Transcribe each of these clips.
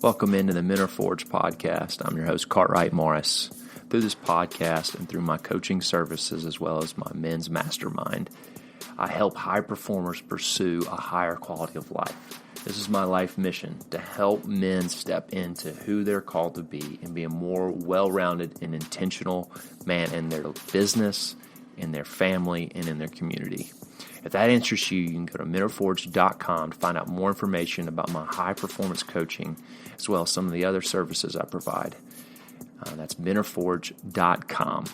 Welcome into the Men Are Forged podcast. I'm your host, Cartwright Morris. Through this podcast and through my coaching services as well as my men's mastermind, I help high performers pursue a higher quality of life. This is my life mission, to help men step into who they're called to be and be a more well-rounded and intentional man in their business, in their family, and in their community. If that interests you, you can go to menareforged.com to find out more information about my high-performance coaching, as well as some of the other services I provide. That's menareforged.com.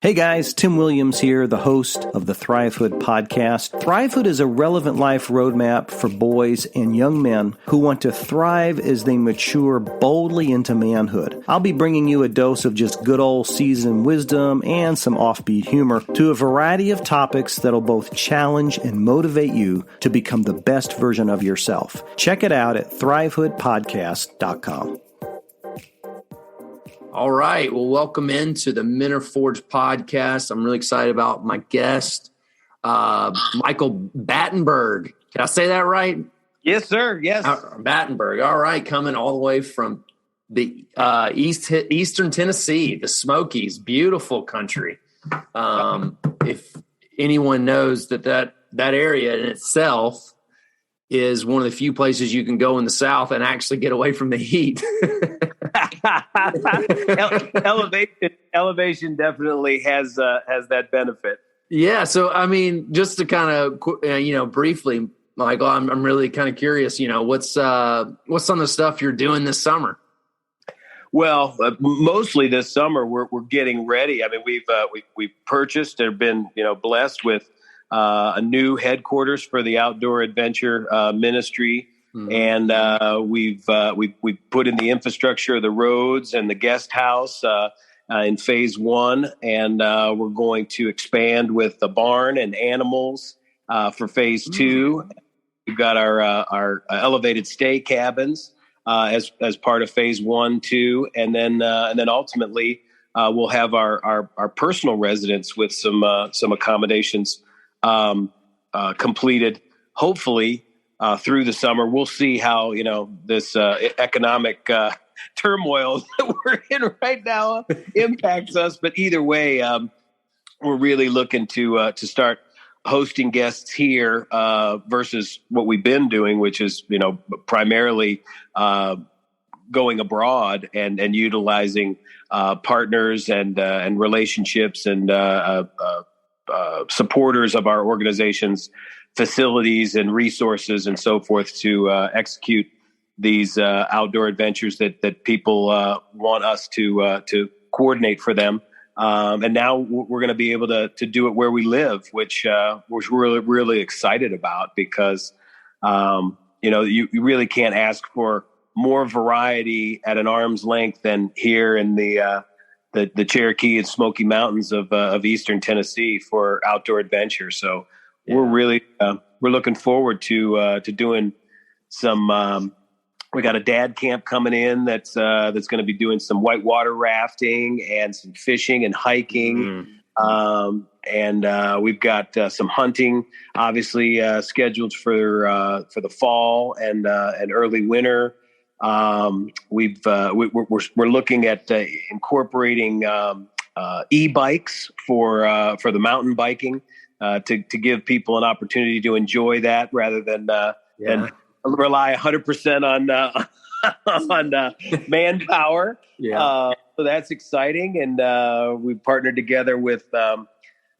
Hey guys, Tim Williams here, the host of the Thrivehood podcast. Thrivehood is a relevant life roadmap for boys and young men who want to thrive as they mature boldly into manhood. I'll be bringing you a dose of just good old seasoned wisdom and some offbeat humor to a variety of topics that'll both challenge and motivate you to become the best version of yourself. Check it out at thrivehoodpodcast.com. All right. Well, welcome into the Men Are Forged podcast. I'm really excited about my guest, Michael Batenburg. Did I say that right? Yes, sir. Yes. Batenburg. All right. Coming all the way from the Eastern Tennessee, the Smokies, beautiful country. If anyone knows that area in itself is one of the few places you can go in the South and actually get away from the heat. Elevation definitely has that benefit. Yeah. So, I mean, just to kind of, briefly, Michael, I'm really kind of curious, what's some of the stuff you're doing this summer? Well, mostly this summer, we're getting ready. I mean, we've purchased and been, blessed with a new headquarters for the outdoor adventure ministry. Mm-hmm. And we've put in the infrastructure of the roads and the guest house in phase one, and we're going to expand with the barn and animals for phase two. We've got our elevated stay cabins as part of phase 1, 2, and then ultimately we'll have our personal residence with some accommodations completed, hopefully. Through the summer, we'll see how this economic turmoil that we're in right now impacts us. But either way, we're really looking to start hosting guests here versus what we've been doing, which is primarily going abroad and utilizing partners and relationships and supporters of our organization's facilities and resources and so forth to execute these outdoor adventures that people want us to coordinate for them. And now we're going to be able to do it where we live, which we're really, really excited about because, you really can't ask for more variety at an arm's length than here in the Cherokee and Smoky Mountains of Eastern Tennessee for outdoor adventure. So we're really we're looking forward to doing some. We got a dad camp coming in that's going to be doing some whitewater rafting and some fishing and hiking, and we've got some hunting, obviously scheduled for the fall and early winter. We're looking at incorporating e-bikes for the mountain biking. To give people an opportunity to enjoy that rather than rely 100% on manpower. Yeah. So that's exciting. And we've partnered together with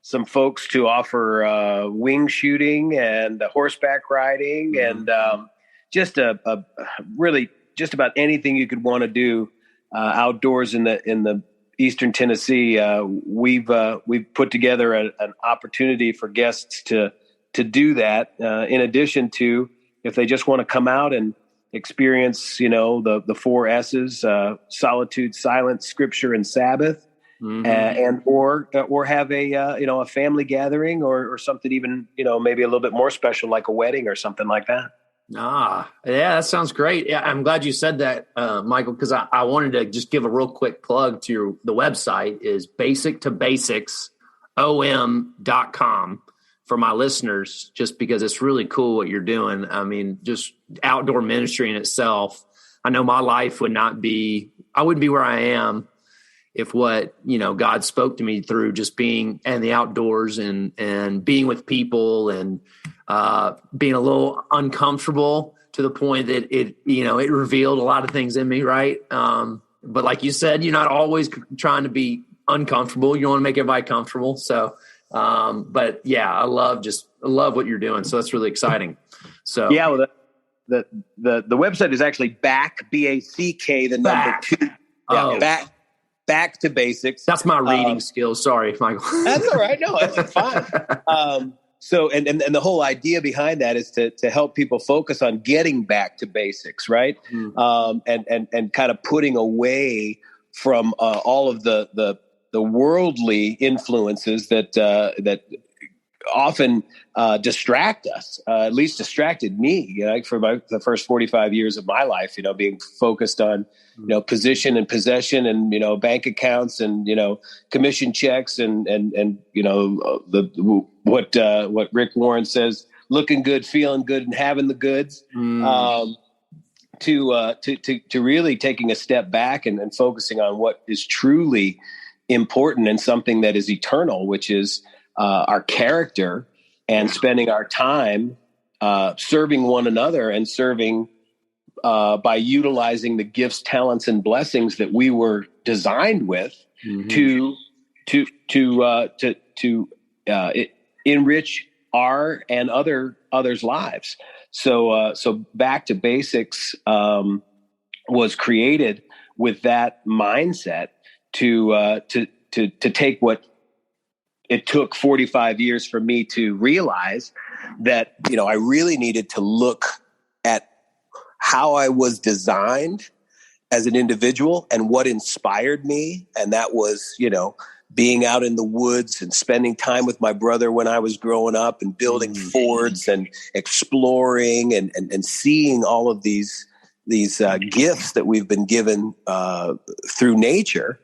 some folks to offer wing shooting and horseback riding and just really just about anything you could want to do outdoors in the Eastern Tennessee. We've put together an opportunity for guests to do that. In addition to, if they just want to come out and experience, the 4 S's: solitude, silence, scripture, and Sabbath, and or have a family gathering or something even maybe a little bit more special like a wedding or something like that. Yeah, that sounds great. Yeah, I'm glad you said that, Michael, because I wanted to just give a real quick plug to the website is basic2basics.om.com for my listeners, just because it's really cool what you're doing. I mean, just outdoor ministry in itself. I know my life I wouldn't be where I am if what, God spoke to me through just being in the outdoors and being with people and being a little uncomfortable to the point that it revealed a lot of things in me. Right. But like you said, you're not always trying to be uncomfortable. You want to make everybody comfortable. So, but yeah, I love what you're doing. So that's really exciting. So yeah, well, the website is actually back, BACK, the number 2. Yeah, back to basics. That's my reading skills. Sorry, Michael. That's all right. No, that's fine. So, and the whole idea behind that is to help people focus on getting back to basics, right? And kind of putting away from all of the worldly influences that often distract us. At least distracted me. For the first 45 years of my life, being focused on position and possession and bank accounts and commission checks and what Rick Warren says, looking good, feeling good, and having the goods. To really taking a step back and focusing on what is truly important and something that is eternal, which is our character, and spending our time serving one another and serving by utilizing the gifts, talents, and blessings that we were designed with to enrich our and others' lives. So back to basics was created with that mindset to take what it took 45 years for me to realize that, I really needed to look at how I was designed as an individual and what inspired me. And that was, being out in the woods and spending time with my brother when I was growing up and building forts and exploring and seeing all of these gifts that we've been given through nature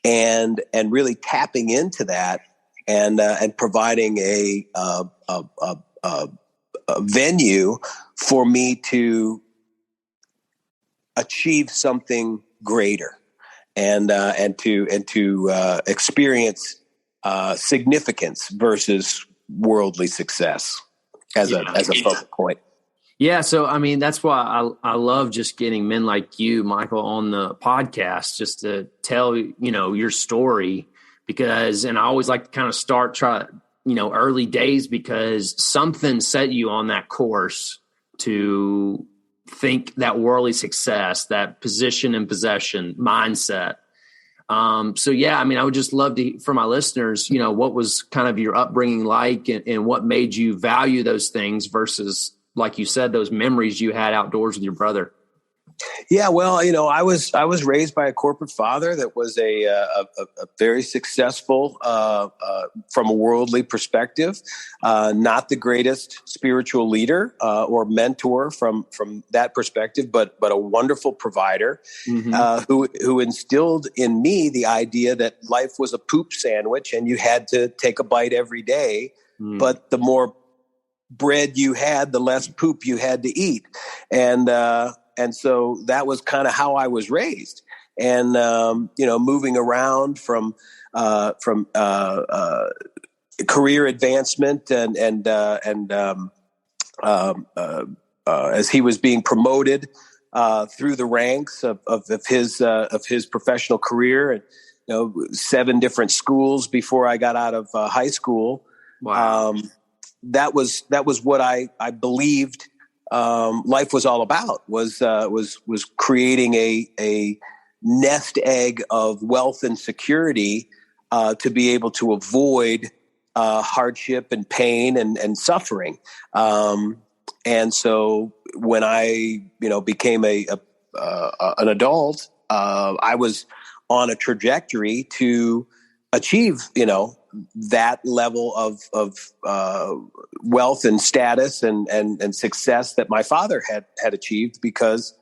and really tapping into that and providing a venue for me to achieve something greater and to experience significance versus worldly success as a focal point. Yeah. So, I mean, that's why I love just getting men like you, Michael, on the podcast, just to tell, your story, and I always like to kind of try early days, because something set you on that course to think that worldly success, that position and possession mindset. So yeah, I mean, I would just love to, for my listeners, what was kind of your upbringing like and what made you value those things versus, like you said, those memories you had outdoors with your brother. Yeah, well, I was raised by a corporate father that was a very successful from a worldly perspective, not the greatest spiritual leader or mentor from that perspective, but a wonderful provider who instilled in me the idea that life was a poop sandwich and you had to take a bite every day, but the more bread you had, the less poop you had to eat, and so that was kind of how I was raised. And, moving around from career advancement and as he was being promoted through the ranks of his professional career, and 7 different schools before I got out of high school. Wow. That was what I believed life was all about, was creating a nest egg of wealth and security to be able to avoid hardship and pain and suffering. And so when I became an adult, I was on a trajectory to achieve that level of wealth and status and success that my father had achieved, because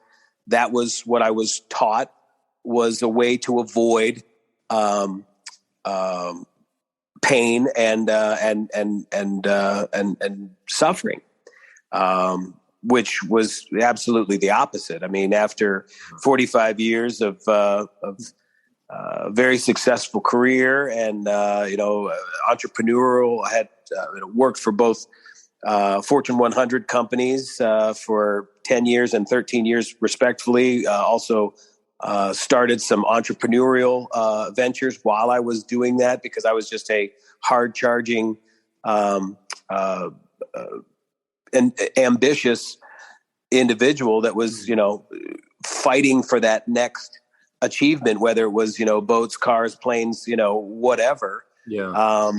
that was what I was taught was a way to avoid pain and suffering, which was absolutely the opposite. I mean, after 45 years of very successful career and entrepreneurial, I had worked for both Fortune 100 companies for 10 years and 13 years, respectively. Also started some entrepreneurial ventures while I was doing that, because I was just a hard-charging and ambitious individual that was, fighting for that next achievement, whether it was, boats, cars, planes, whatever. Yeah.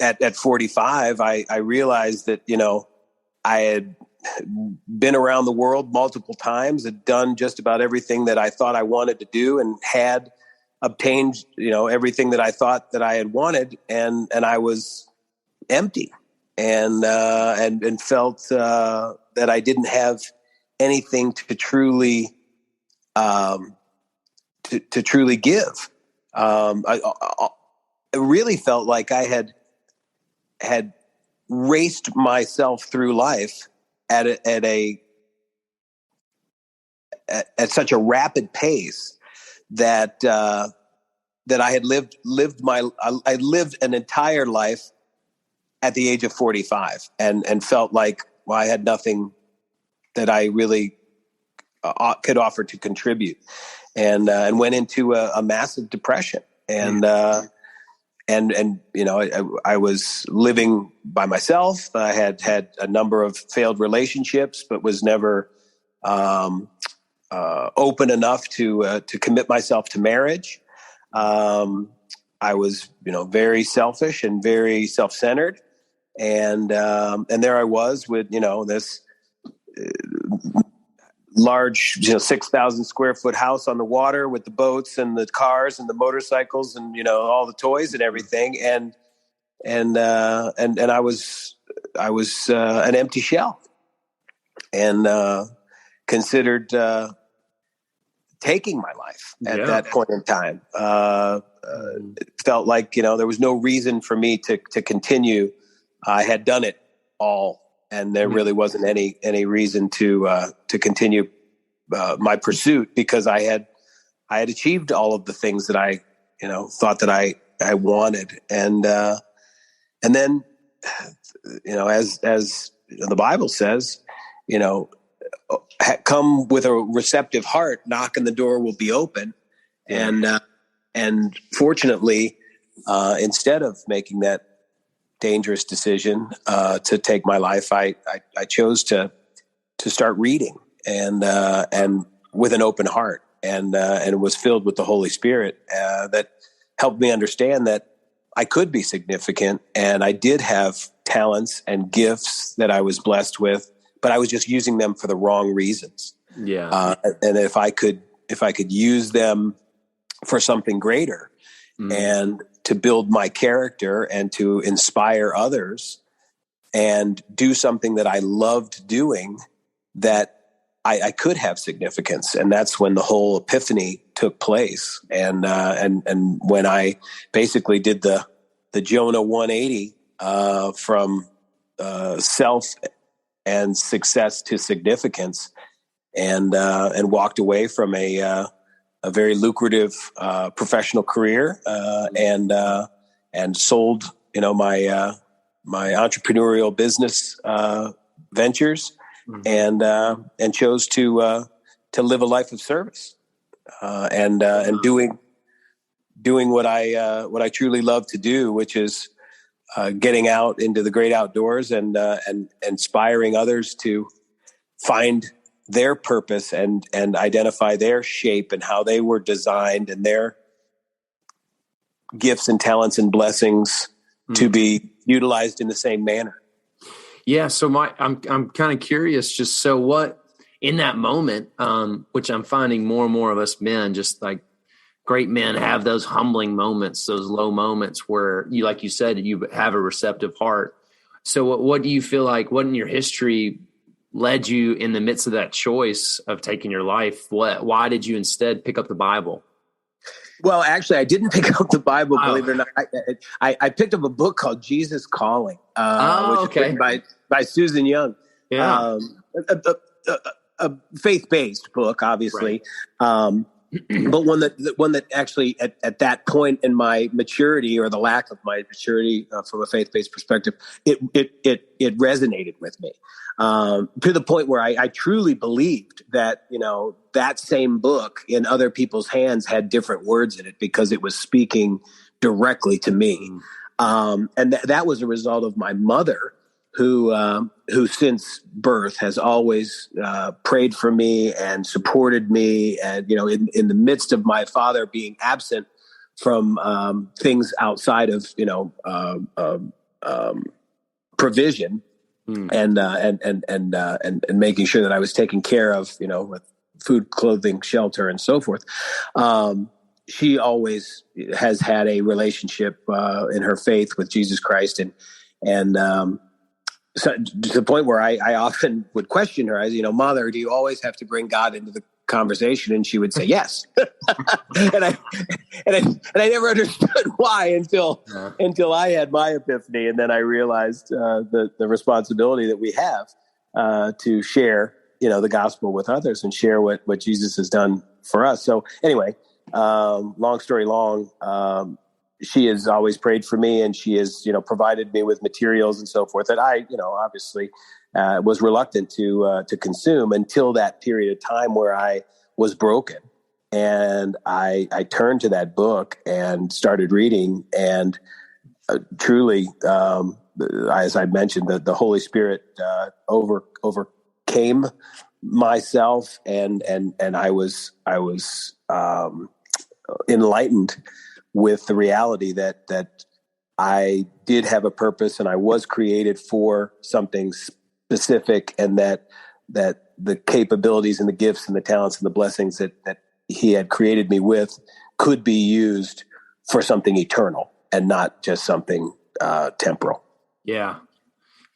At 45, I realized that, I had been around the world multiple times, had done just about everything that I thought I wanted to do, and had obtained, everything that I thought that I had wanted. And I was empty and felt that I didn't have anything to truly, to truly give. I really felt like I had raced myself through life at such a rapid pace that I had lived an entire life at the age of 45 and felt like, well, I had nothing that I really could offer to contribute, and went into a massive depression. And I was living by myself. I had a number of failed relationships, but was never open enough to commit myself to marriage. I was, very selfish and very self-centered, and there I was with, this large, 6,000 square foot house on the water with the boats and the cars and the motorcycles and, all the toys and everything. And I was an empty shell, and considered taking my life at that point in time. It felt like, there was no reason for me to continue. I had done it all, and there really wasn't any reason to continue my pursuit, because I had achieved all of the things that I thought that I wanted, and then as the Bible says, come with a receptive heart, knock and the door will be open. And fortunately, instead of making that dangerous decision to take my life, I chose to start reading and with an open heart, and was filled with the Holy Spirit that helped me understand that I could be significant, and I did have talents and gifts that I was blessed with, but I was just using them for the wrong reasons. Yeah. And if I could use them for something greater, and to build my character and to inspire others and do something that I loved doing, that I could have significance. And that's when the whole epiphany took place. And when I basically did the Jonah 180 from self and success to significance, and walked away from a very lucrative professional career, and sold my entrepreneurial business ventures, and chose to live a life of service, and doing what I truly love to do, which is getting out into the great outdoors and inspiring others to find their purpose and identify their shape and how they were designed, and their gifts and talents and blessings to be utilized in the same manner. Yeah. So I'm kind of curious, just so what in that moment, which I'm finding more and more of us men, just like great men, have those humbling moments, those low moments where you, like you said, you have a receptive heart. So what do you feel like, what in your history led you in the midst of that choice of taking your life? Why did you instead pick up the Bible? Well, actually, I didn't pick up the Bible, Oh. believe it or not. I picked up a book called Jesus Calling, which is written by Susan Young. Yeah. A faith-based book, obviously. Right. But one that actually at that point in my maturity, or the lack of my maturity from a faith-based perspective, it resonated with me to the point where I truly believed that, that same book in other people's hands had different words in it because it was speaking directly to me. And that was a result of my mother, who since birth has always prayed for me and supported me. And, in the midst of my father being absent from things outside of, provision and making sure that I was taken care of, with food, clothing, shelter, and so forth. She always has had a relationship in her faith with Jesus Christ. And so to the point where I often would question her, as Mother, do you always have to bring God into the conversation? And she would say yes. and I never understood why until I had my epiphany, and then I realized the responsibility that we have to share the gospel with others and share what Jesus has done for us. So anyway, long story long. She has always prayed for me, and she has, provided me with materials and so forth that I, obviously was reluctant to consume until that period of time where I was broken. And I turned to that book and started reading, and truly, as I mentioned, the Holy Spirit overcame myself, and I was enlightened with the reality that I did have a purpose and I was created for something specific, and that the capabilities and the gifts and the talents and the blessings that he had created me with could be used for something eternal and not just something temporal. Yeah.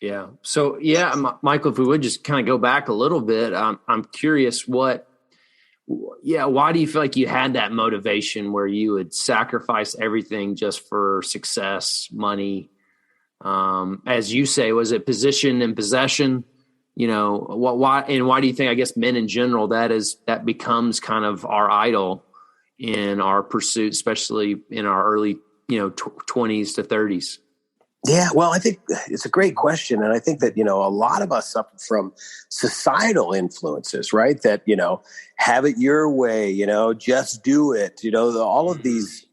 Yeah. So, Michael, if we would just kind of go back a little bit, I'm curious why do you feel like you had that motivation where you would sacrifice everything just for success, money? As you say, was it position and possession? Why do you think, I guess, men in general, that becomes kind of our idol in our pursuit, especially in our early, 20s to 30s? Yeah, well, I think it's a great question. And I think that, a lot of us suffer from societal influences, right? That, have it your way, just do it, all these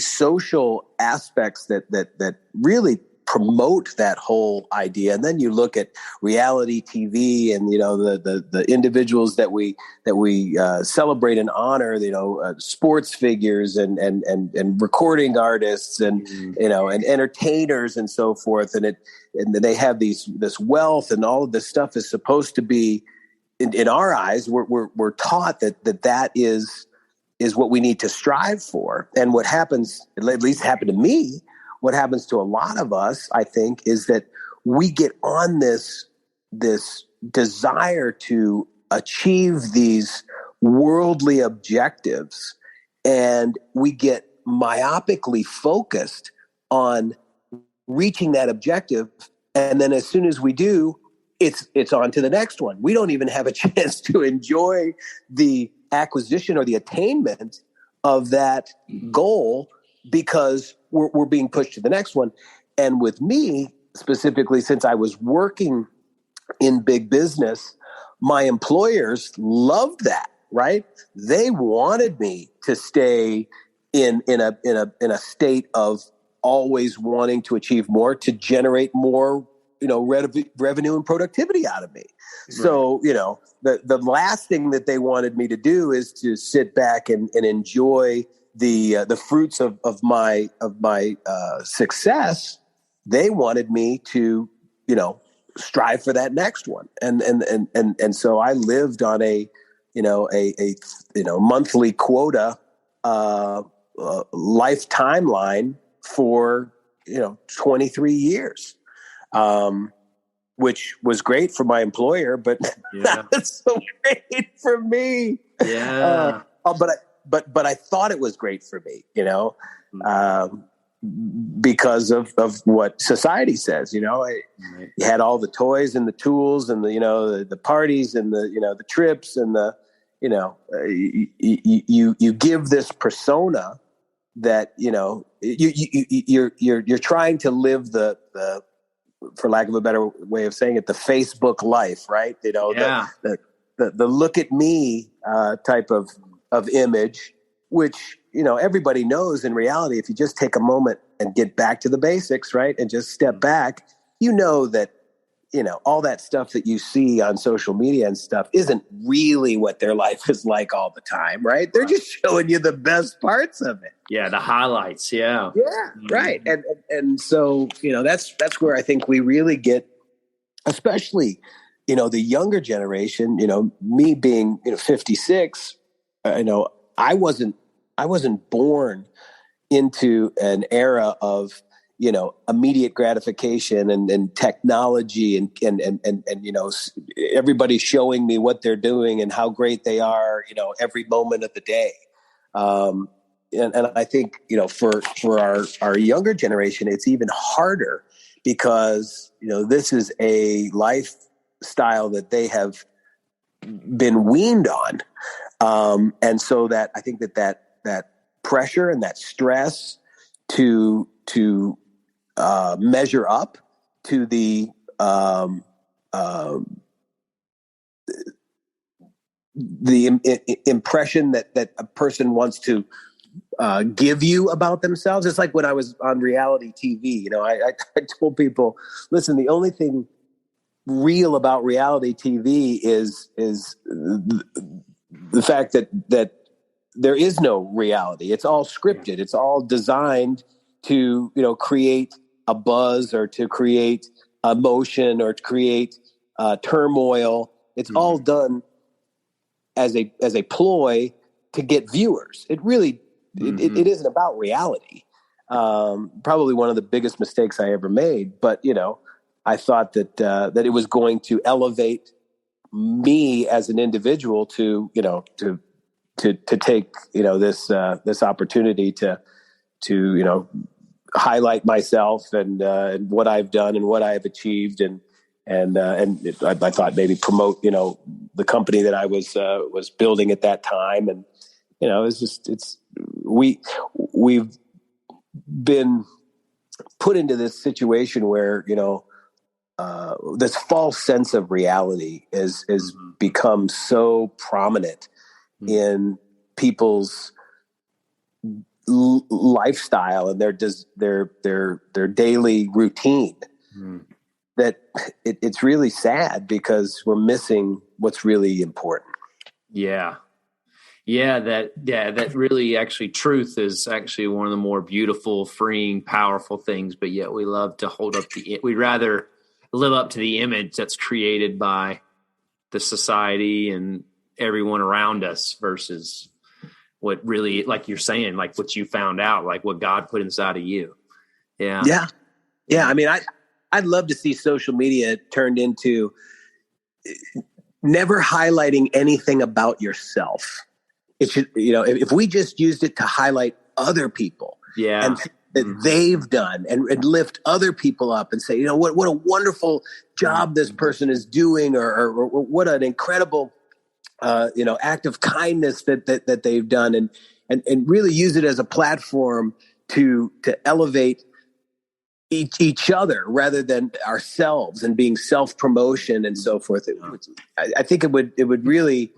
social aspects that really promote that whole idea. And then you look at reality TV and, the individuals that we celebrate and honor, sports figures and recording artists and, and entertainers and so forth. And they have this wealth, and all of this stuff is supposed to be, in our eyes, we're taught that is what we need to strive for. And what happens, at least happened to me, what happens to a lot of us, I think, is that we get on this desire to achieve these worldly objectives, and we get myopically focused on reaching that objective. And then as soon as we do, it's on to the next one. We don't even have a chance to enjoy the acquisition or the attainment of that goal, because we're being pushed to the next one. And with me specifically, since I was working in big business, my employers loved that, right? They wanted me to stay in a state of always wanting to achieve more, to generate more, revenue and productivity out of me. Right. So, the last thing that they wanted me to do is to sit back and enjoy the fruits of my success. They wanted me to, strive for that next one. And so I lived on a monthly quota, life timeline for, 23 years, which was great for my employer, but not so great for me. Yeah. but I thought it was great for me, because of what society says. You had all the toys and the tools and the parties and the trips and you give this persona that you're trying to live the for lack of a better way of saying it, the Facebook life, right? The look at me type of image, which everybody knows in reality. If you just take a moment and get back to the basics, right, and just step back, that all that stuff that you see on social media and stuff isn't really what their life is like all the time, right? They're just showing you the best parts of it. Yeah, the highlights. Yeah. Yeah, right. And so, that's where I think we really get, especially, the younger generation, me being, 56, I wasn't born into an era of, immediate gratification and technology and everybody showing me what they're doing and how great they are, every moment of the day. And I think, for our younger generation, it's even harder because, this is a lifestyle that they have been weaned on. And so that I think that pressure and that stress to measure up to the impression that a person wants to give you about themselves. It's like when I was on reality TV, I told people, listen, the only thing real about reality TV is the fact that there is no reality. It's all scripted. It's all designed to, create a buzz or to create emotion or to create turmoil. It's all done as a ploy to get viewers. It really, it isn't about reality. Probably one of the biggest mistakes I ever made, but I thought that it was going to elevate me as an individual to take, this opportunity to highlight myself and what I've done and what I've achieved. I thought maybe promote, the company that I was building at that time. And, we've been put into this situation where, this false sense of reality is become so prominent in people's lifestyle and their daily routine that it's really sad because we're missing what's really important. Yeah. Yeah, that really actually truth is actually one of the more beautiful, freeing, powerful things, but yet we love to hold up we'd rather live up to the image that's created by the society and everyone around us versus what really, like you're saying, like what you found out, like what God put inside of you. Yeah. Yeah. Yeah. I mean, I'd love to see social media turned into never highlighting anything about yourself. It should, if we just used it to highlight other people and that they've done and lift other people up and say, what a wonderful job this person is doing or what an incredible, act of kindness that they've done and really use it as a platform to elevate each other rather than ourselves and being self-promotion and so forth. I think it would really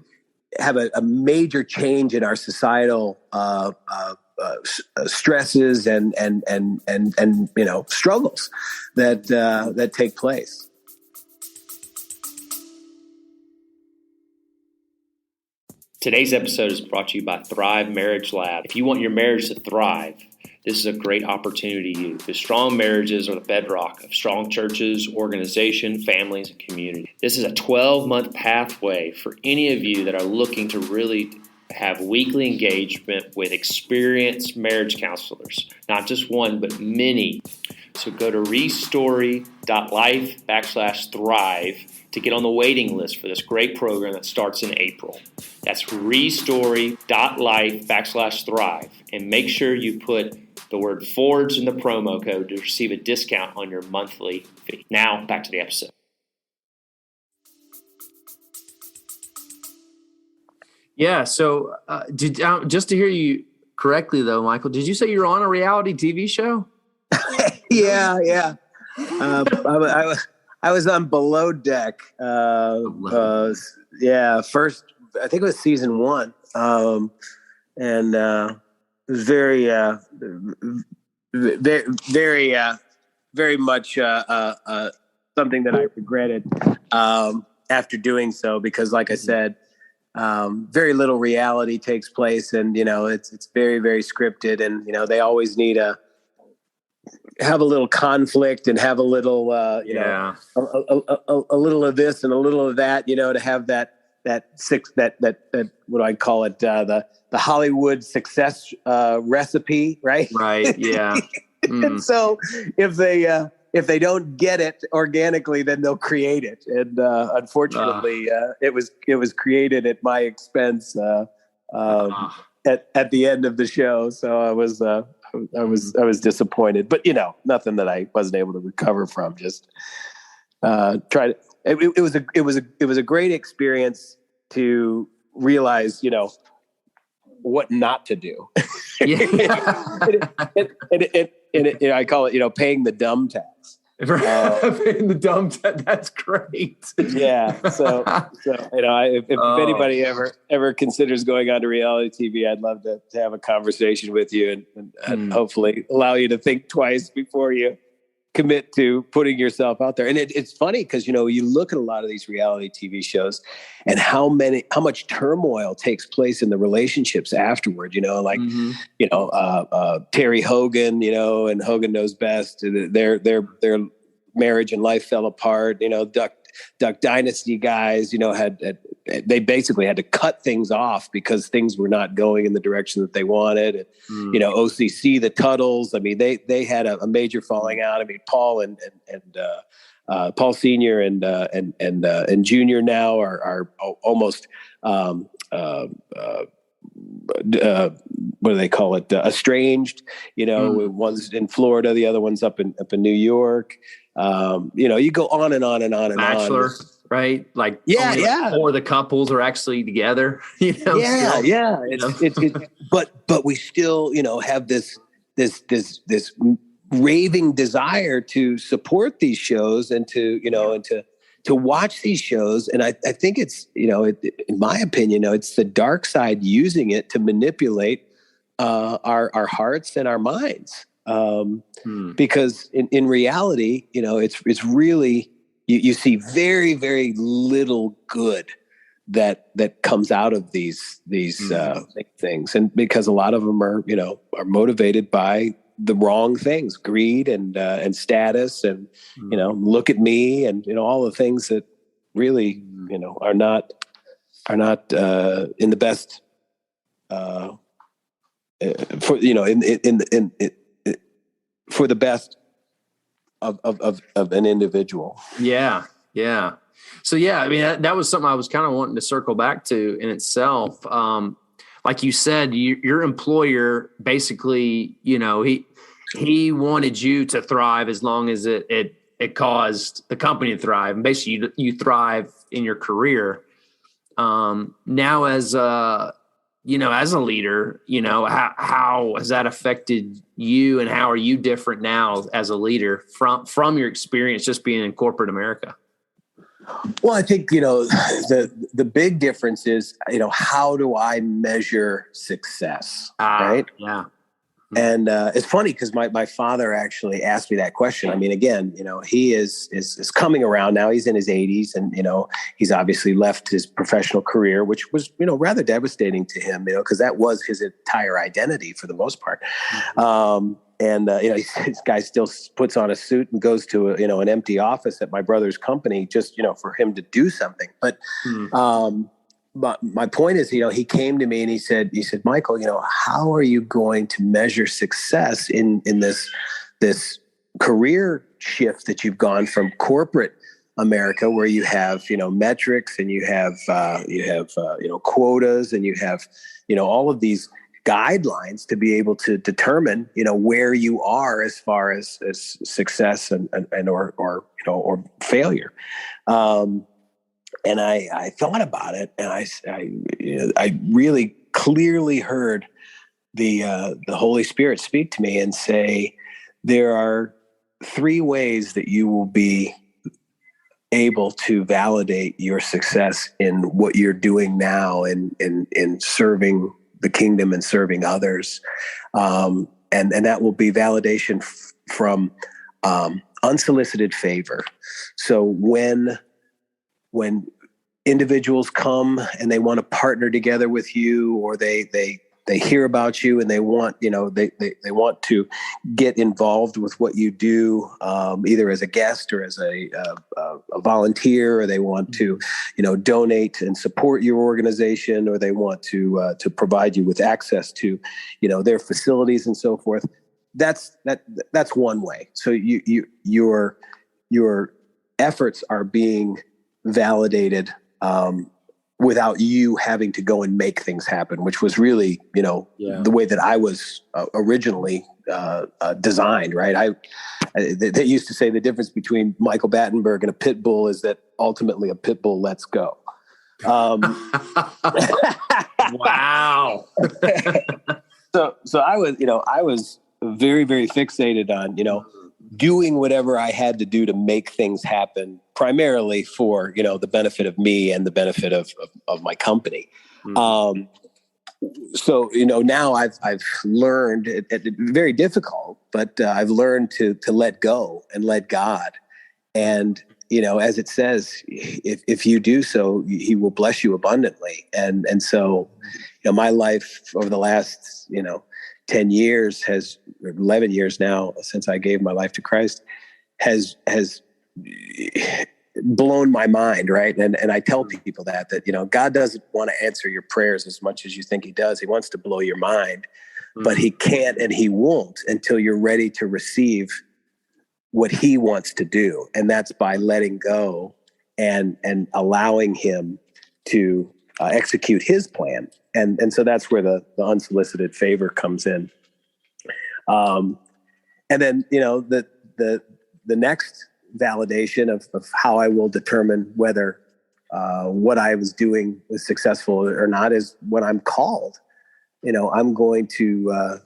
have a major change in our societal stresses and struggles that take place. Today's episode is brought to you by Thrive Marriage Lab. If you want your marriage to thrive, this is a great opportunity to you, because strong marriages are the bedrock of strong churches, organization, families, and community. This is a 12-month pathway for any of you that are looking to really have weekly engagement with experienced marriage counselors, not just one, but many, So go to restory.life/thrive to get on the waiting list for this great program that starts in April. That's restory.life/thrive. And make sure you put the word Forge in the promo code to receive a discount on your monthly fee. Now, back to the episode. Yeah, so just to hear you correctly, though, Michael, did you say you were on a reality TV show? Yeah. I was on Below Deck. First, I think it was season 1. And it was very much something that I regretted after doing so, because, like I said, very little reality takes place, and it's very, very scripted, and they always need have a little conflict and have a little a little of this and a little of that, to have that what I call it, the Hollywood success recipe, right? Right. Yeah. And so if they don't get it organically, then they'll create it. And unfortunately, it was created at my expense at the end of the show. So I was disappointed, but nothing that I wasn't able to recover from. Just try to. It was a great experience to realize, what not to do. And I call it, paying the dumb tax. Paying the dumb tax. That's great. Yeah. So if anybody ever considers going on to reality TV, I'd love to have a conversation with you and hopefully allow you to think twice before you commit to putting yourself out there. And it's funny because, you look at a lot of these reality TV shows and how much turmoil takes place in the relationships afterward, Terry Hogan, and Hogan Knows Best, their marriage and life fell apart, Duck Dynasty guys, they basically had to cut things off because things were not going in the direction that they wanted. And, OCC, the Tuttles, I mean, they had a major falling out. I mean, Paul Paul Senior and Junior now are almost, what do they call it? Estranged, one's in Florida, the other one's up in New York. You go on and on and on and Bachelor, on. right? Like, yeah. Or the couples are actually together, But we still, have this raving desire to support these shows and to watch these shows. And I think it's, in my opinion, it's the dark side using it to manipulate our hearts and our minds. Because in reality, it's really, you see very, very little good that comes out of these things. And because a lot of them are motivated by the wrong things, greed and status and, look at me and, all the things that really, are not in the best, for the best of an individual. Yeah. Yeah. So, I mean, that was something I was kind of wanting to circle back to in itself. Like you said, your employer basically, he wanted you to thrive as long as it caused the company to thrive. And basically you thrive in your career. Now as a leader, how has that affected you, and how are you different now as a leader from your experience just being in corporate America? Well, I think, the big difference is, how do I measure success? Right. Yeah. And it's funny because my father actually asked me that question. I mean, again, he is coming around now. He's in his 80s, and he's obviously left his professional career, which was rather devastating to him, because that was his entire identity for the most part. This guy still puts on a suit and goes to an empty office at my brother's company just for him to do something. But But my point is, he came to me and he said, Michael, how are you going to measure success in this career shift that you've gone from corporate America, where you have, metrics, and you have quotas, and you have, all of these guidelines to be able to determine, where you are as far as success and or failure. And I thought about it, and I really clearly heard the Holy Spirit speak to me and say, there are 3 ways that you will be able to validate your success in what you're doing now in serving the kingdom and serving others. And that will be validation from unsolicited favor. So when individuals come and they want to partner together with you, or they hear about you and they want, they want to get involved with what you do, either as a guest or as a volunteer, or they want to, donate and support your organization, or they want to provide you with access to, their facilities and so forth. That's one way. So your efforts are being validated without you having to go and make things happen, which was really, the way that I was originally designed, right? They used to say the difference between Michael Batenburg and a pit bull is that ultimately a pit bull lets go. Wow. So I was very, very fixated on, doing whatever I had to do to make things happen, primarily for, the benefit of me and the benefit of my company. Mm-hmm. So, now I've learned it's very difficult, but I've learned to let go and let God. And, as it says, if you do so, he will bless you abundantly. And so, my life over the last, 10 years 11 years now, since I gave my life to Christ, has blown my mind. Right. And I tell people that, God doesn't want to answer your prayers as much as you think he does. He wants to blow your mind, but he can't, and he won't until you're ready to receive what he wants to do. And that's by letting go and allowing him to execute his plan. And so that's where the unsolicited favor comes in. And then, the next validation of how I will determine whether what I was doing was successful or not is when I'm called. I'm going to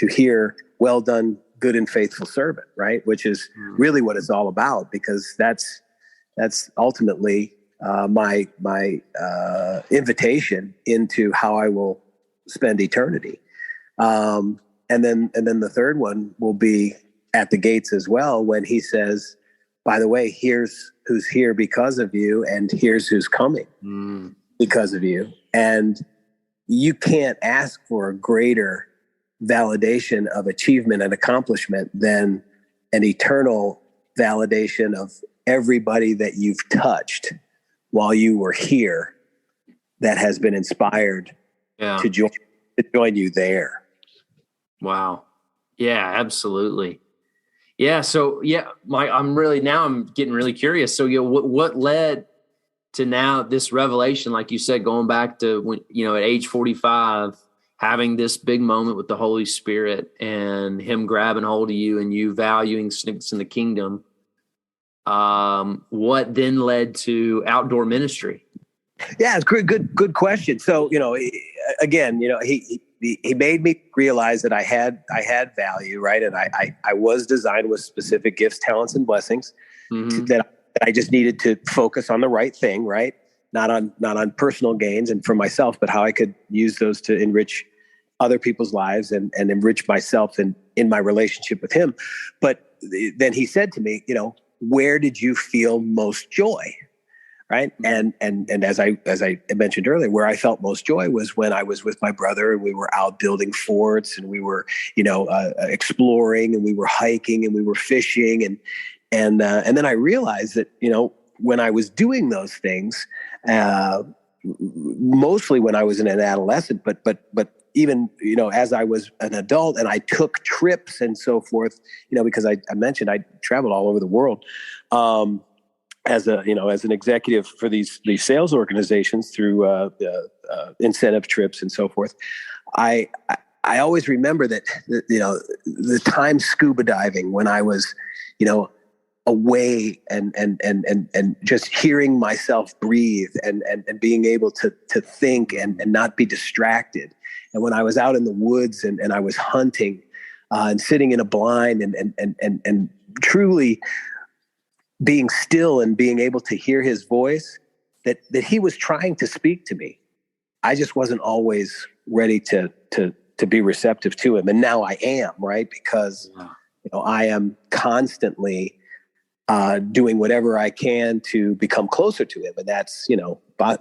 hear, "Well done, good and faithful servant," right? Which is really what it's all about, because that's ultimately my invitation into how I will spend eternity. And then the third one will be at the gates as well, when he says, "By the way, here's who's here because of you, and here's who's coming because of you." And you can't ask for a greater validation of achievement and accomplishment than an eternal validation of everybody that you've touched while you were here, that has been inspired to join you there. Wow. Yeah, absolutely. Yeah. So I'm getting really curious. So, what led to now this revelation, like you said, going back to when, at age 45, having this big moment with the Holy Spirit and him grabbing hold of you and you valuing significance in the kingdom. What then led to outdoor ministry? Yeah, it's good question. So, again, he made me realize that I had value, right? And I was designed with specific gifts, talents, and blessings that I just needed to focus on the right thing, right? Not on personal gains and for myself, but how I could use those to enrich other people's lives and enrich myself in my relationship with him. But then he said to me, where did you feel most joy? Right. And as I mentioned earlier, where I felt most joy was when I was with my brother and we were out building forts and we were, exploring and we were hiking and we were fishing. And then I realized that, when I was doing those things, mostly when I was an adolescent, but even, as I was an adult and I took trips and so forth, because I mentioned I traveled all over the world, as an executive for these sales organizations through incentive trips and so forth. I always remember that, the time scuba diving when I was, away and just hearing myself breathe and being able to think and not be distracted. And when I was out in the woods and I was hunting and sitting in a blind and truly being still and being able to hear his voice, that he was trying to speak to me. I just wasn't always ready to be receptive to him. And now I am, right? Because, I am constantly doing whatever I can to become closer to him. And that's,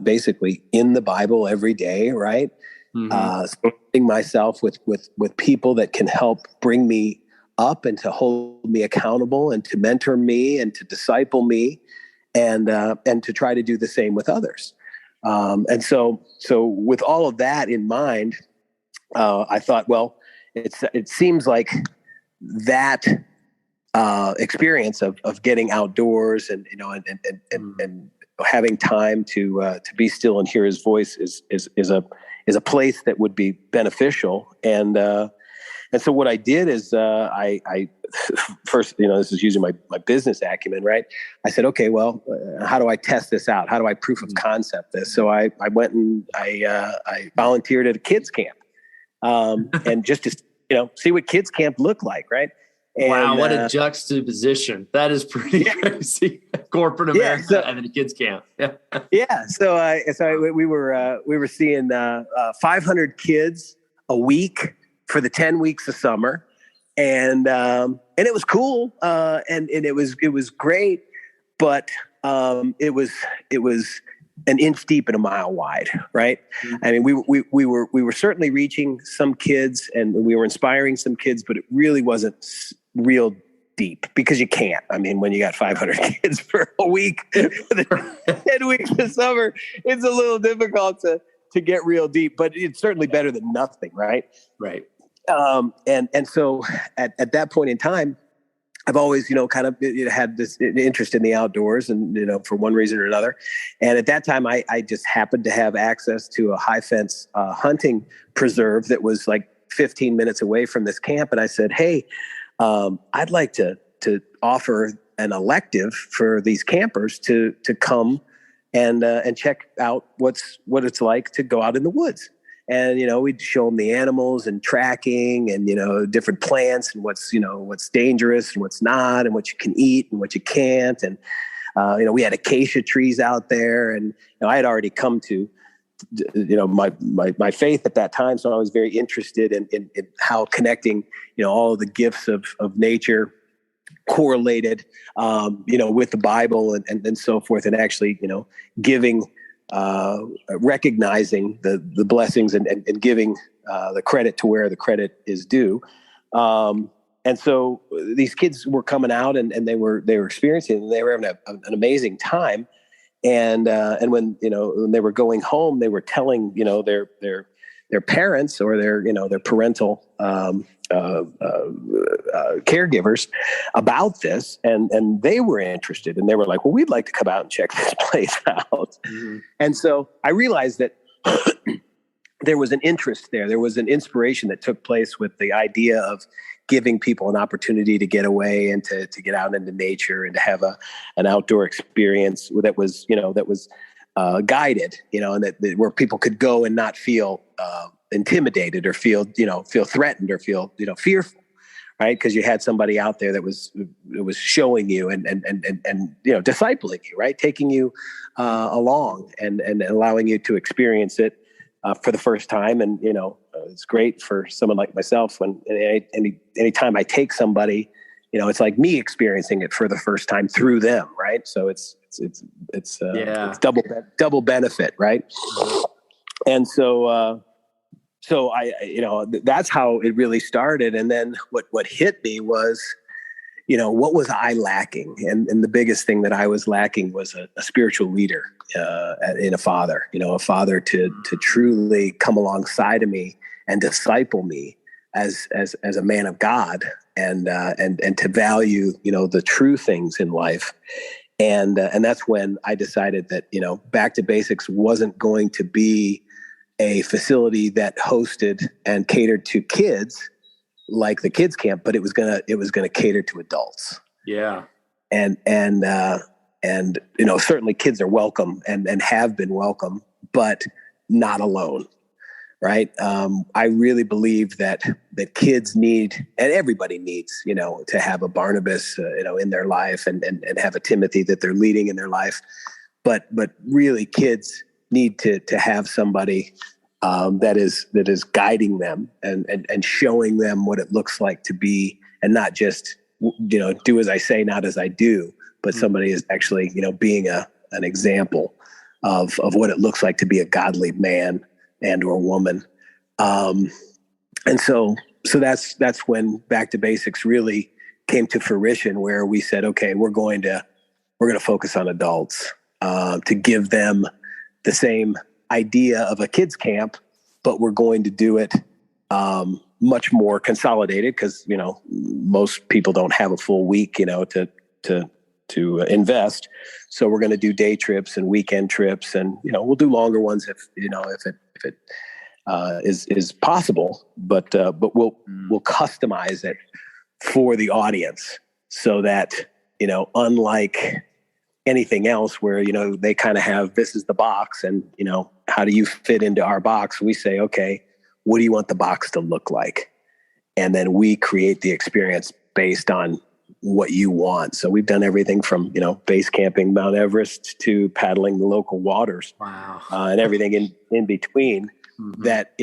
basically in the Bible every day, right? Surrounding myself with people that can help bring me up and to hold me accountable and to mentor me and to disciple me and to try to do the same with others. And so with all of that in mind, I thought, well, it seems like that experience of getting outdoors and having time to be still and hear his voice is a place that would be beneficial. And so what I did is I first, this is using my business acumen, right? I said, okay, well, how do I test this out? How do I proof of concept this? So I went and I volunteered at a kids camp, and just to see what kids camp looked like, right? And, wow, what a juxtaposition! That is pretty crazy. Corporate America and then a kids camp. Yeah. So we were seeing 500 kids a week for the 10 weeks of summer, and it was cool, and it was great, but it was an inch deep and a mile wide, right? Mm-hmm. I mean, we were certainly reaching some kids and we were inspiring some kids, but it really wasn't real deep because you can't. I mean, when you got 500 kids for a week, 10 weeks of summer, it's a little difficult to get real deep, but it's certainly better than nothing, right? Right. And so at that point in time, I've always, kind of had this interest in the outdoors and, for one reason or another. And at that time, I just happened to have access to a high fence hunting preserve that was like 15 minutes away from this camp. And I said, hey, I'd like to offer an elective for these campers to come and check out what it's like to go out in the woods. And, we'd show them the animals and tracking and, different plants and what's dangerous and what's not and what you can eat and what you can't. And, we had acacia trees out there and, I had already come to, my faith at that time. So I was very interested in how connecting, all of the gifts of nature correlated, with the Bible and so forth. And actually, giving, recognizing the blessings and giving the credit to where the credit is due. And so these kids were coming out and they were experiencing it and they were having an amazing time. And when they were going home, they were telling their parents or their parental caregivers about this, and they were interested, and they were like, well, we'd like to come out and check this place out. Mm-hmm. And so I realized that there was an interest there. There was an inspiration that took place with the idea of giving people an opportunity to get away and to get out into nature and to have an outdoor experience that was guided, and that where people could go and not feel intimidated or feel threatened or feel fearful, right? Because you had somebody out there that was showing you and discipling you, right? Taking you along and allowing you to experience it for the first time. And it's great for someone like myself when any time I take somebody, it's like me experiencing it for the first time through them, right? So it's double benefit, right? And so I, that's how it really started. And then what hit me was, what was I lacking? And the biggest thing that I was lacking was a spiritual leader, in a father, a father to truly come alongside of me and disciple me as a man of God, and to value, the true things in life. And that's when I decided that, Back to Basics wasn't going to be a facility that hosted and catered to kids like the kids camp, but it was gonna cater to adults. Yeah. And certainly kids are welcome and have been welcome, but not alone. Right. I really believe that kids need, and everybody needs, to have a Barnabas, in their life, and have a Timothy that they're leading in their life. But really kids need to have somebody that is guiding them and showing them what it looks like to be, and not just, do as I say, not as I do, but somebody is actually, being an example of what it looks like to be a godly man and or woman. And so that's when Back to Basics really came to fruition, where we said, okay, we're going to focus on adults, to give them the same idea of a kids camp, but we're going to do it, much more consolidated, because, most people don't have a full week, to invest. So we're going to do day trips and weekend trips, and, we'll do longer ones if it is possible, but we'll customize it for the audience, so that, unlike anything else where, they kind of have, this is the box, and, how do you fit into our box? We say, okay, what do you want the box to look like? And then we create the experience based on what you want. So we've done everything from, base camping Mount Everest to paddling the local waters. Wow. And everything in between. Mm-hmm. That,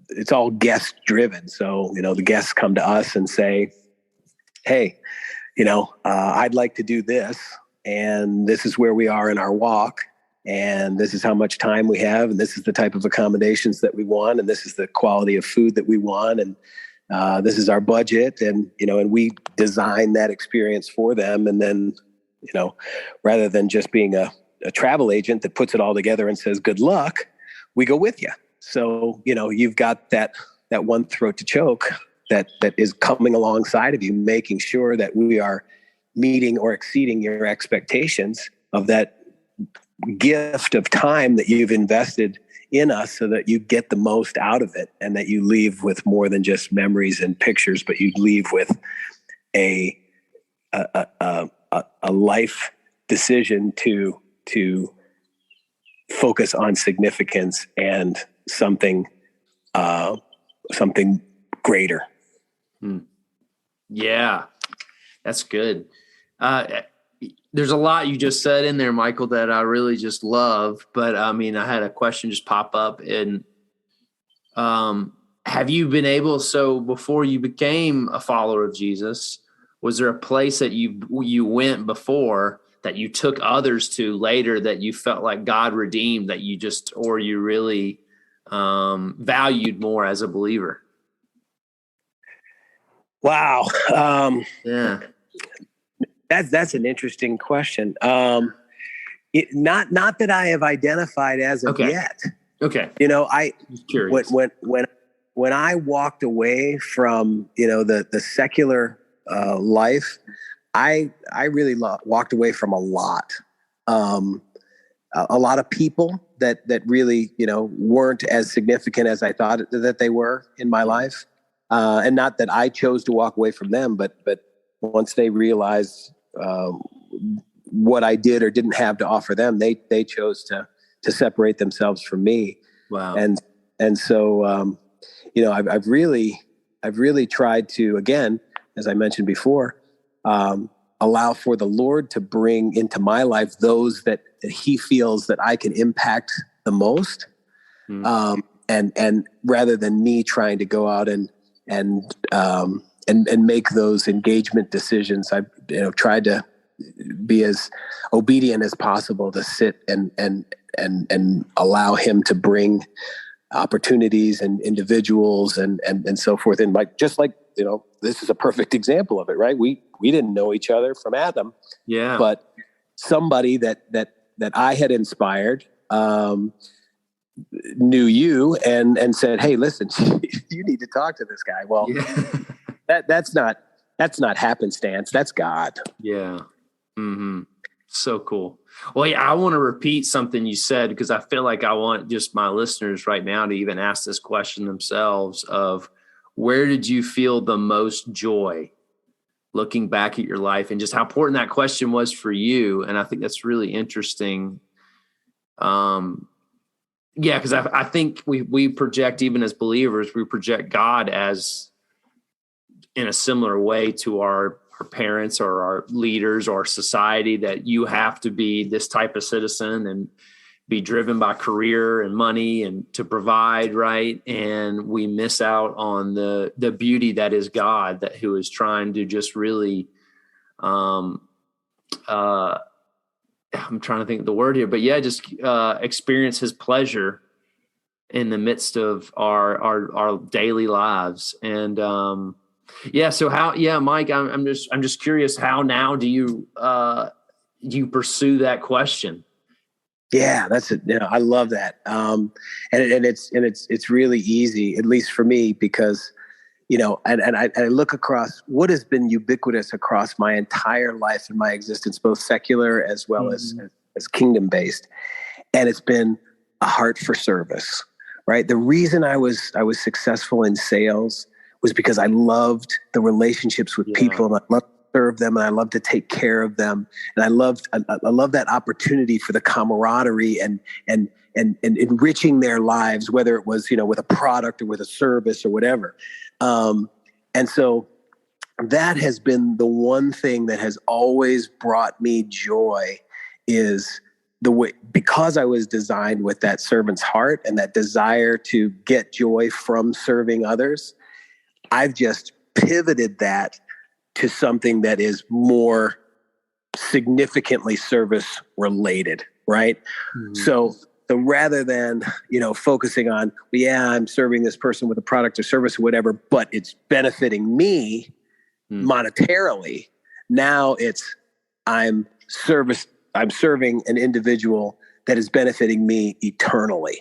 it's all guest driven. So, the guests come to us and say, hey, I'd like to do this, and this is where we are in our walk, and this is how much time we have, and this is the type of accommodations that we want, and this is the quality of food that we want, and this is our budget, and we design that experience for them. And then, rather than just being a travel agent that puts it all together and says good luck, we go with you. So, you've got that one throat to choke that is coming alongside of you, making sure that we are meeting or exceeding your expectations of that gift of time that you've invested in us, so that you get the most out of it, and that you leave with more than just memories and pictures, but you leave with a life decision to focus on significance and something greater. Yeah, that's good. There's a lot you just said in there, Michael, that I really just love. But I had a question just pop up. And have you been able? So before you became a follower of Jesus, was there a place that you went before that you took others to later that you felt like God redeemed, that you really valued more as a believer? Wow. Yeah. That's an interesting question. Not that I have identified as of yet. Okay. I when I walked away from the secular life, I really walked away from a lot of people that really weren't as significant as I thought that they were in my life, and not that I chose to walk away from them, but once they realized what I did or didn't have to offer them, they chose to separate themselves from me. Wow. And so I've really tried to, again, as I mentioned before, allow for the Lord to bring into my life those that He feels that I can impact the most, and rather than me trying to go out and make those engagement decisions, I've tried to be as obedient as possible to sit and allow Him to bring opportunities and individuals and so forth. And just like, this is a perfect example of it, right? We didn't know each other from Adam, but somebody that I had inspired, knew you and said, "Hey, listen, you need to talk to this guy." Well, that's not happenstance. That's God. Yeah. Mm-hmm. So cool. Well, yeah, I want to repeat something you said, because I feel like I want just my listeners right now to even ask this question themselves of, where did you feel the most joy looking back at your life, and just how important that question was for you. And I think that's really interesting. Because I think we project, even as believers, we project God as in a similar way to our parents or our leaders or society, that you have to be this type of citizen and be driven by career and money and to provide, right? And we miss out on the beauty that is God, that who is trying to just really, I'm trying to think of the word here, but just experience his pleasure in the midst of our daily lives. And so how, Mike, I'm just curious, how now do you pursue that question? Yeah, that's it. I love that. And it's really easy, at least for me, because, and I look across what has been ubiquitous across my entire life and my existence, both secular as well as kingdom based. And it's been a heart for service, right? The reason I was successful in sales was because I loved the relationships with people, and I loved serve them, and I love to take care of them, and I love that opportunity for the camaraderie and enriching their lives, whether it was with a product or with a service or whatever. And so that has been the one thing that has always brought me joy, is the way, because I was designed with that servant's heart and that desire to get joy from serving others. I've just pivoted that to something that is more significantly service related, right? Mm-hmm. So rather than, focusing on, I'm serving this person with a product or service or whatever, but it's benefiting me monetarily. Now I'm serving an individual that is benefiting me eternally.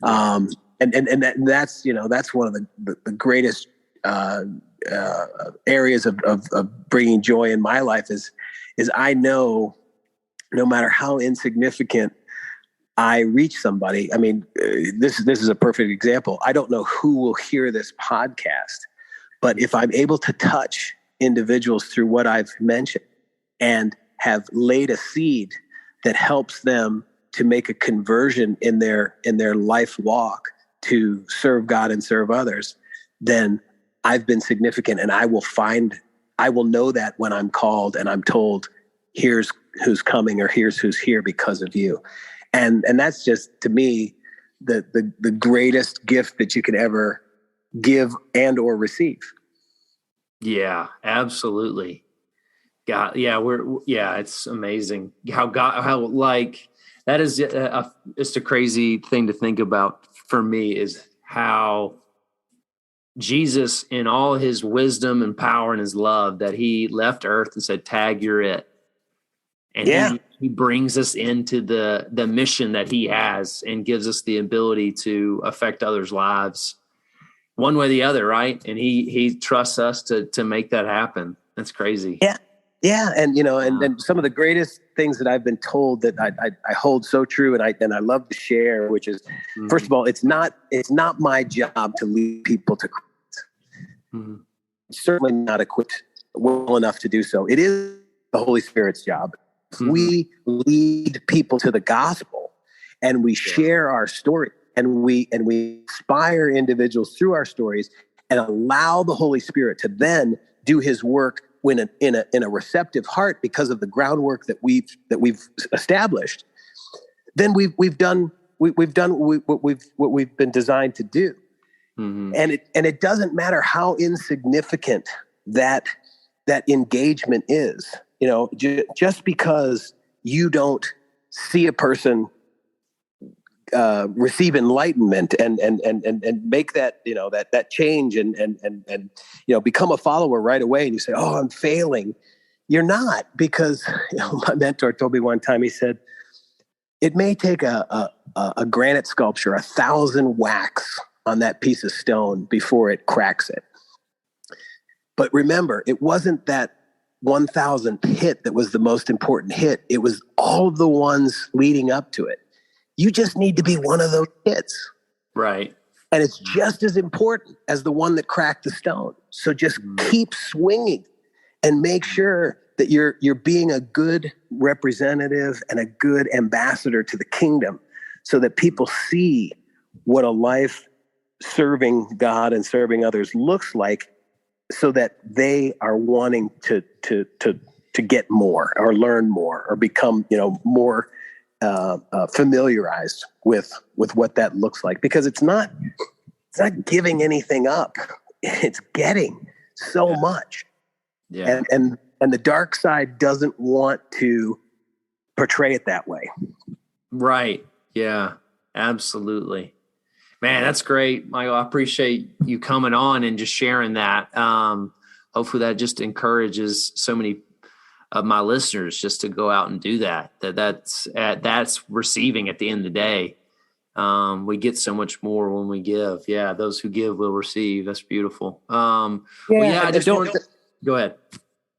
And that's one of the greatest areas of bringing joy in my life is I know no matter how insignificant I reach somebody. I mean, this is a perfect example. I don't know who will hear this podcast, but if I'm able to touch individuals through what I've mentioned and have laid a seed that helps them to make a conversion in their life walk to serve God and serve others, then I've been significant, and I will know that when I'm called and I'm told, here's who's coming, or here's who's here because of you. And that's just, to me, the greatest gift that you could ever give and or receive. Yeah, absolutely. God, it's amazing how that is it's a crazy thing to think about for me, is how Jesus, in all his wisdom and power and his love, that he left earth and said, tag, you're it. And he brings us into the mission that he has and gives us the ability to affect others' lives one way or the other, right? And he trusts us to make that happen. That's crazy. Yeah. Yeah. And, and some of the greatest things that I've been told that I hold so true, and I love to share, which is, first of all, it's not my job to lead people to Christ. Mm-hmm. Certainly not equipped well enough to do so. It is the Holy Spirit's job. Mm-hmm. We lead people to the gospel, and we share our story, and we inspire individuals through our stories, and allow the Holy Spirit to then do his work in a receptive heart because of the groundwork that we've established. Then we've done what we've been designed to do. Mm-hmm. And it doesn't matter how insignificant that engagement is. Just because you don't see a person receive enlightenment and make that, that change and become a follower right away. And you say, oh, I'm failing. You're not, because my mentor told me one time, he said, it may take a granite sculpture, 1,000 whacks on that piece of stone before it cracks it. But remember, it wasn't that 1,000th hit that was the most important hit. It was all the ones leading up to it. You just need to be one of those hits. Right. And it's just as important as the one that cracked the stone. So just keep swinging and make sure that you're being a good representative and a good ambassador to the kingdom, so that people see what a life serving God and serving others looks like, so that they are wanting to get more or learn more or become, more familiarized with what that looks like. Because it's not giving anything up. It's getting so much. Yeah. And the dark side doesn't want to portray it that way. Right. Yeah, absolutely. Man, that's great, Michael. I appreciate you coming on and just sharing that. Hopefully that just encourages so many of my listeners just to go out and do that. That's receiving at the end of the day. We get so much more when we give. Yeah, those who give will receive. That's beautiful. Go ahead.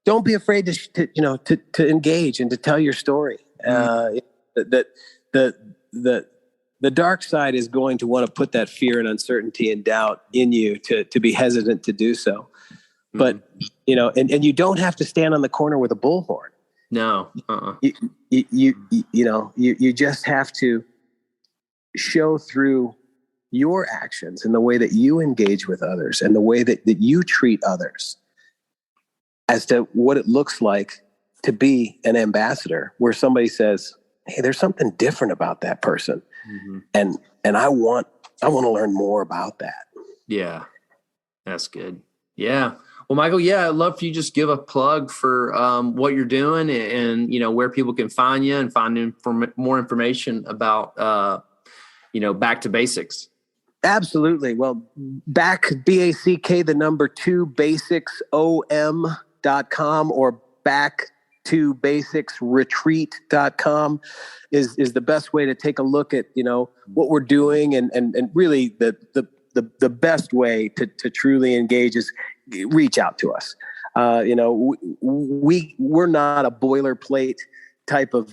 Don't be afraid to engage and to tell your story. The dark side is going to want to put that fear and uncertainty and doubt in you to be hesitant to do so. But, and you don't have to stand on the corner with a bullhorn. No. You just have to show through your actions and the way that you engage with others and the way that you treat others as to what it looks like to be an ambassador, where somebody says, hey, there's something different about that person. Mm-hmm. And I want to learn more about that. Yeah, that's good. Yeah. Well, Michael, I'd love for you to just give a plug for what you're doing and where people can find you and find more information about, Back to Basics. Absolutely. Well, BACK, 2 basics, OM.com or backtobasicsretreat.com is the best way to take a look at, what we're doing. And really the best way to truly engage is reach out to us. We're not a boilerplate type of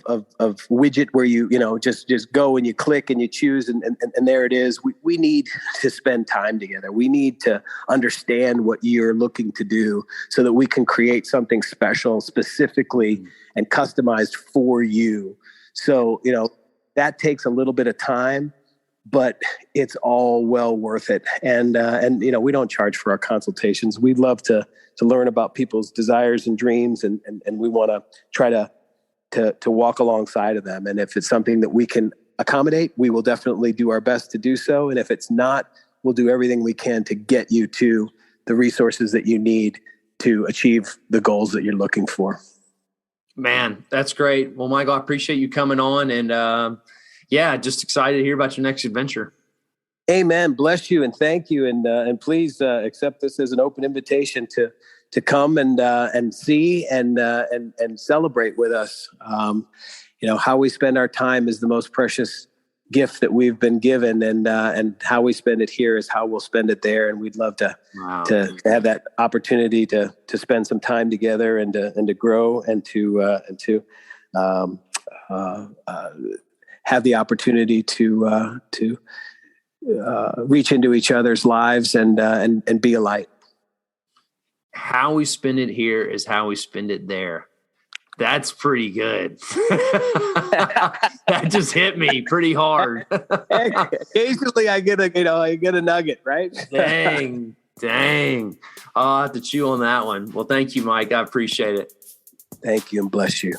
widget where you just go and you click and you choose and there it is. We need to spend time together. We need to understand what you're looking to do so that we can create something special, specifically and customized for you. So, that takes a little bit of time, but it's all well worth it. And we don't charge for our consultations. We'd love to learn about people's desires and dreams, and we want to try to walk alongside of them. And if it's something that we can accommodate, we will definitely do our best to do so. And if it's not, we'll do everything we can to get you to the resources that you need to achieve the goals that you're looking for. Man, that's great. Well, Michael, I appreciate you coming on and, just excited to hear about your next adventure. Amen. Bless you and thank you. And please accept this as an open invitation to come and see and celebrate with us. How we spend our time is the most precious gift that we've been given, and how we spend it here is how we'll spend it there. And we'd love to have that opportunity to spend some time together and to grow and to have the opportunity to reach into each other's lives and be a light. How we spend it here is how we spend it there. That's pretty good. That just hit me pretty hard. Occasionally I get a nugget, right? Dang. I'll have to chew on that one. Well, thank you, Mike. I appreciate it. Thank you and bless you.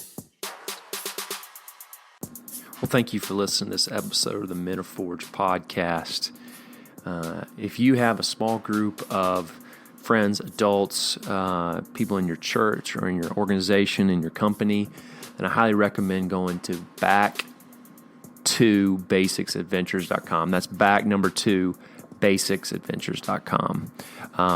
Well, thank you for listening to this episode of the Men of Forge podcast. If you have a small group of friends, adults, people in your church or in your organization, in your company, then I highly recommend going to 2 basicsadventures.com. That's back number 2 basicsadventures.com.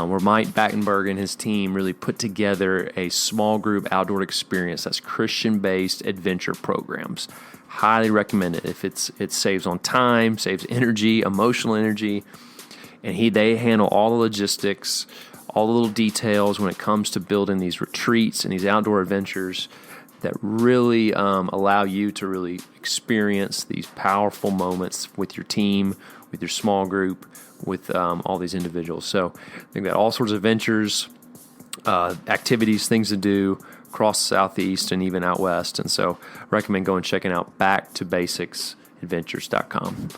Where Mike Batenburg and his team really put together a small group outdoor experience that's Christian-based adventure programs. Highly recommend it. If it saves on time, saves energy, emotional energy, and they handle all the logistics, all the little details when it comes to building these retreats and these outdoor adventures that really allow you to really experience these powerful moments with your team, with your small group, with all these individuals. So they've got all sorts of adventures, activities, things to do across the Southeast and even out West. And so I recommend going and checking out backtobasicsadventures.com.